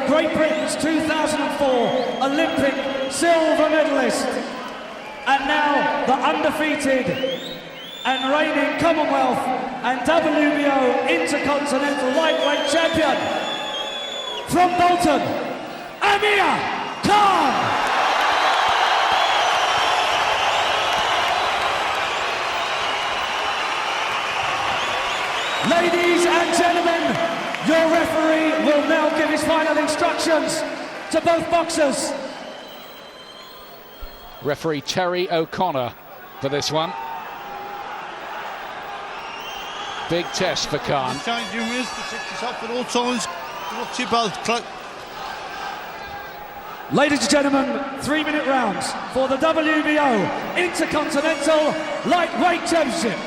Great Britain's 2004 Olympic silver medalist, and now the undefeated and reigning Commonwealth and WBO Intercontinental Lightweight Champion from Bolton, Amir Khan. Ladies and gentlemen, your referee will now give his final instructions to both boxers. Referee Terry O'Connor for this one. Big test for Khan. Ladies and gentlemen, 3-minute rounds for the WBO Intercontinental Lightweight Championship.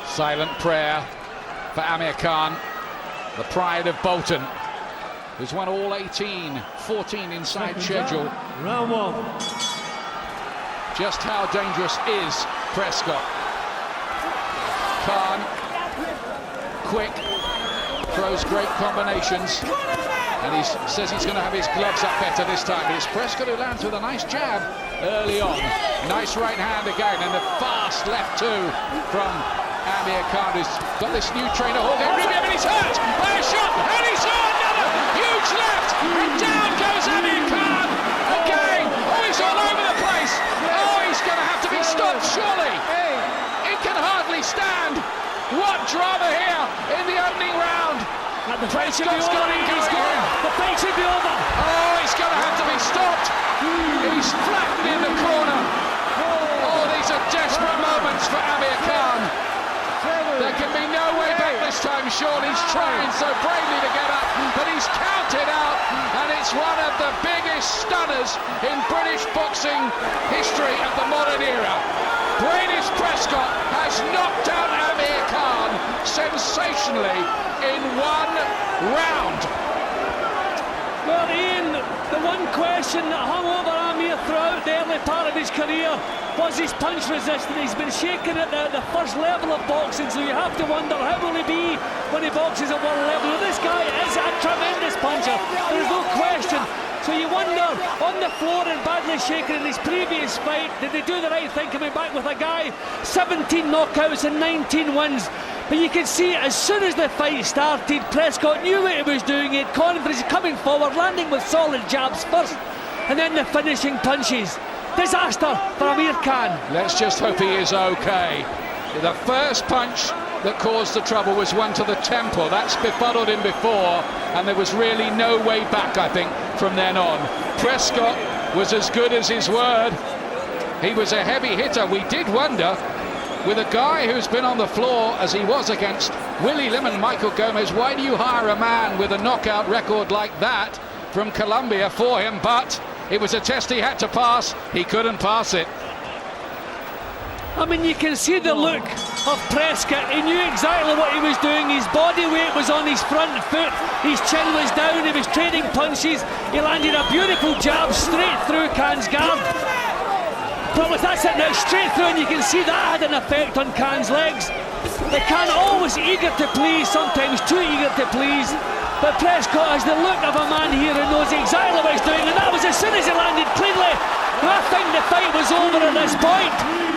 Silent prayer for Amir Khan, the pride of Bolton, who's won all 18, 14 inside schedule. Round one. Just how dangerous is Prescott? Khan, quick, throws great combinations, and he says he's going to have his gloves up better this time. It's Prescott who lands with a nice jab early on. Nice right hand again, and a fast left too from Amir Khan, who's got this new trainer holding Rubio, and he's hurt by a shot, and he saw another huge left, and down goes Amir Khan again. Oh, he's all over the place. Oh, he's going to have to be stopped, surely. It can hardly stand. What drama here in the opening round. And the fight should be Prescott's got him going here. The fight should be over. Oh, he's going to have to be stopped. He's flattened in the corner. Oh, these are desperate moments for Amir Khan. There can be no way back this time, Sean. He's trying so bravely to get up, but he's counted out, and it's one of the biggest stunners in British boxing history of the modern era. Brainius Prescott has knocked out Amir Khan sensationally in one round. Well, Ian, the one question that hung over Amir throughout the early part of his career was his punch resistance. He's been shaken at the first level of boxing, so you have to wonder how will he be when he boxes at world level. Well, this guy is a tremendous puncher, there's no question. So you wonder, on the floor and badly shaken in his previous fight, did they do the right thing coming back with a guy 17 knockouts and 19 wins? But you can see as soon as the fight started, Prescott knew what he was doing. He had confidence coming forward, landing with solid jabs first, and then the finishing punches. Disaster for Amir Khan. Let's just hope he is okay. The first punch that caused the trouble was one to the temple. That's befuddled him before, and there was really no way back, I think, from then on. Prescott was as good as his word. He was a heavy hitter. We did wonder, with a guy who's been on the floor as he was against Willie Lim and Michael Gomez, why do you hire a man with a knockout record like that from Colombia for him? But it was a test he had to pass. He couldn't pass it. I mean, you can see the look of Prescott. He knew exactly what he was doing. His body weight was on his front foot. His chin was down. He was trading punches. He landed a beautiful jab straight through Khan's guard. But that's it now, straight through, and you can see that had an effect on Khan's legs. The Khan always eager to please, sometimes too eager to please. But Prescott has the look of a man here who knows exactly what he's doing, and that was as soon as he landed cleanly. And I think the fight was over at this point.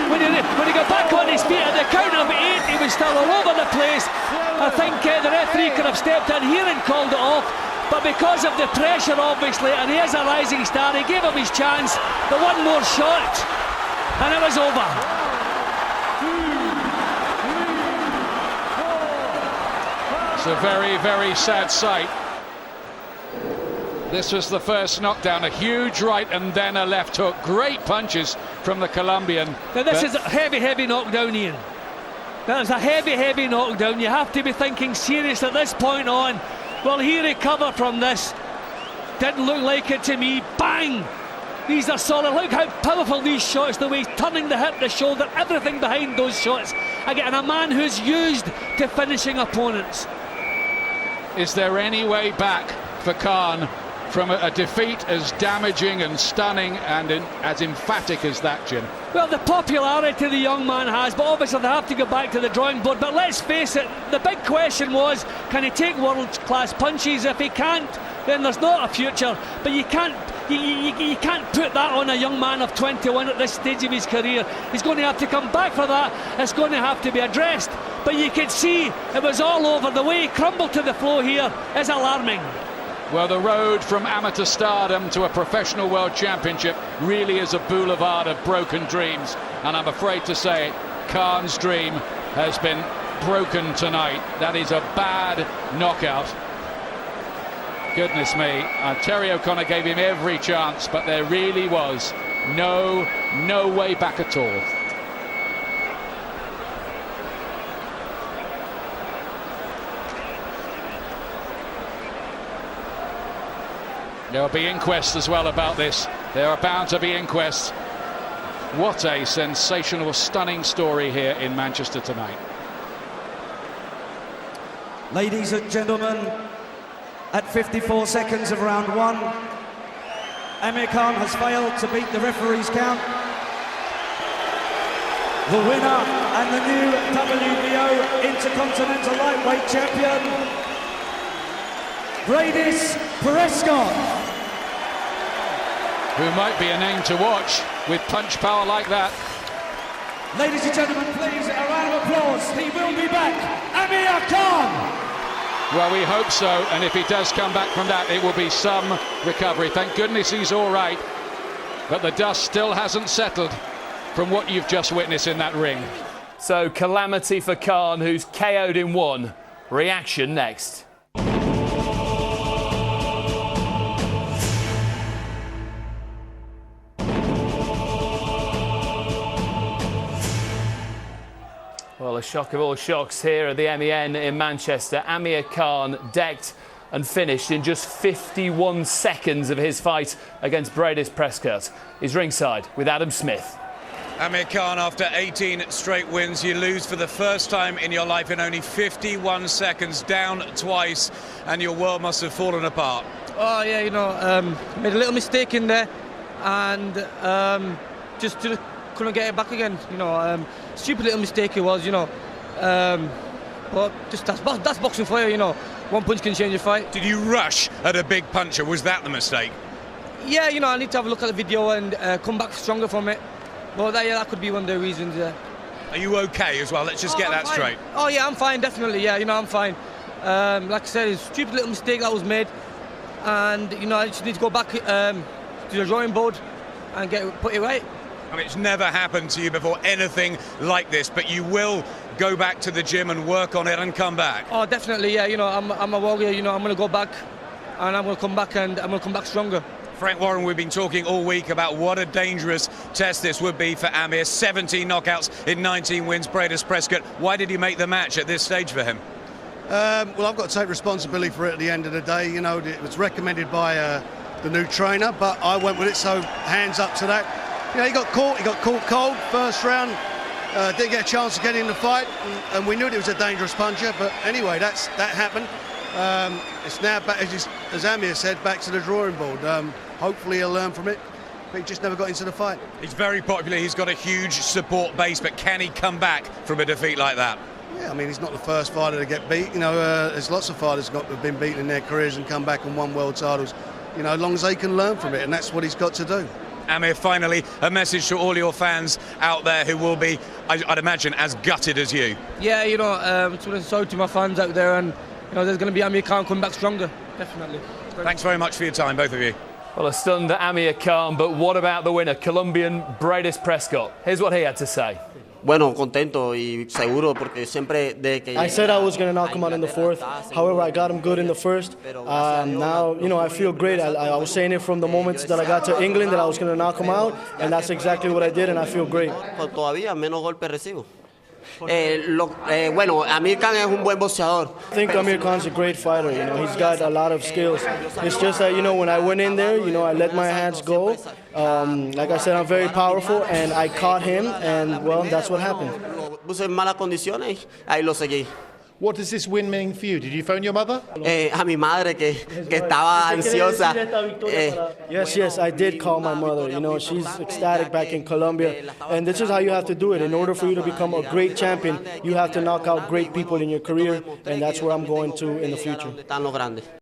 When he got back on his feet at the count of 8, he was still all over the place. I think the referee could have stepped in here and called it off. But because of the pressure, obviously, and he is a rising star, he gave him his chance. The one more shot, and it was over. It's a very, very sad sight. This was the first knockdown, a huge right and then a left hook. Great punches from the Colombian. Now this is a heavy, heavy knockdown, Ian. That is a heavy, heavy knockdown. You have to be thinking serious at this point on. Will he recover from this? Didn't look like it to me. Bang! These are solid. Look how powerful these shots, the way he's turning the hip, the shoulder, everything behind those shots. Again, a man who's used to finishing opponents. Is there any way back for Khan from a defeat as damaging and stunning and as emphatic as that, Jim? Well, the popularity the young man has, but obviously they have to go back to the drawing board. But let's face it, the big question was, can he take world-class punches? If he can't, then there's not a future. But you can't put that on a young man of 21 at this stage of his career. He's going to have to come back for that. It's going to have to be addressed. But you can see it was all over. The way he crumbled to the floor here is alarming. Well, the road from amateur stardom to a professional world championship really is a boulevard of broken dreams. And I'm afraid to say, Khan's dream has been broken tonight. That is a bad knockout. Goodness me, Terry O'Connor gave him every chance, but there really was no way back at all. There will be inquests as well about this. There are bound to be inquests. What a sensational, stunning story here in Manchester tonight. Ladies and gentlemen, at 54 seconds of round one, Amir Khan has failed to beat the referee's count. The winner and the new WBO Intercontinental Lightweight Champion, Bradis Prescott. Who might be a name to watch with punch power like that. Ladies and gentlemen, please, a round of applause. He will be back, Amir Khan. Well, we hope so, and if he does come back from that, it will be some recovery. Thank goodness he's all right, but the dust still hasn't settled from what you've just witnessed in that ring. So, calamity for Khan, who's KO'd in one. Reaction next. Well, a shock of all shocks here at the MEN in Manchester. Amir Khan decked and finished in just 51 seconds of his fight against Bradis Prescott. He's ringside with Adam Smith. Amir Khan, after 18 straight wins, you lose for the first time in your life in only 51 seconds, down twice, and your world must have fallen apart. Oh yeah, made a little mistake in there, and just couldn't get it back again. Stupid little mistake it was. But just that's boxing for you. One punch can change a fight. Did you rush at a big puncher? Was that the mistake? Yeah, I need to have a look at the video and come back stronger from it. But that could be one of the reasons. Are you okay as well? Let's just get that fine. straight. Oh yeah, I'm fine, definitely. Yeah, I'm fine. Like I said, it's a stupid little mistake that was made, and I just need to go back to the drawing board and put it right. I mean, it's never happened to you before, anything like this, but you will go back to the gym and work on it and come back. Oh, definitely, yeah. I'm a warrior. I'm going to go back, and I'm going to come back, and I'm going to come back stronger. Frank Warren, we've been talking all week about what a dangerous test this would be for Amir. 17 knockouts in 19 wins, Bradis Prescott. Why did he make the match at this stage for him? Well, I've got to take responsibility for it at the end of the day. It was recommended by the new trainer, but I went with it, so hands up to that. He got caught cold first round, didn't get a chance to get in the fight, and we knew it was a dangerous puncher, but anyway, that happened. It's now back, as Amir said, back to the drawing board. Hopefully he'll learn from it, but he just never got into the fight. He's very popular, he's got a huge support base, but can he come back from a defeat like that? Yeah, I mean, he's not the first fighter to get beat. There's lots of fighters who've been beaten in their careers and come back and won world titles, as long as they can learn from it, and that's what he's got to do. Amir, finally, a message to all your fans out there who will be, I'd imagine, as gutted as you. Yeah, sorry to my fans out there, and there's going to be Amir Khan coming back stronger, definitely. Thanks very much for your time, both of you. Well, a stunned Amir Khan, but what about the winner, Colombian Bradis Prescott? Here's what he had to say. Bueno, contento y seguro porque siempre de que I said I was going to knock him out in the fourth. However, I got him good in the first. Now, I feel great. I was saying it from the moments that I got to England that I was going to knock him out, and that's exactly what I did, and I feel great. Todavía menos golpes recibo. Bueno, Amir Khan es un buen boxeador. I think Amir Khan's a great fighter. He's got a lot of skills. It's just that, when I went in there, I let my hands go. Like I said, I'm very powerful, and I caught him, and, well, that's what happened. Puse en malas condiciones, ahí lo seguí. What does this win mean for you? Did you phone your mother? A mi madre que estaba ansiosa. Yes, I did call my mother. You know, she's ecstatic back in Colombia. And this is how you have to do it. In order for you to become a great champion, you have to knock out great people in your career. And that's where I'm going to in the future.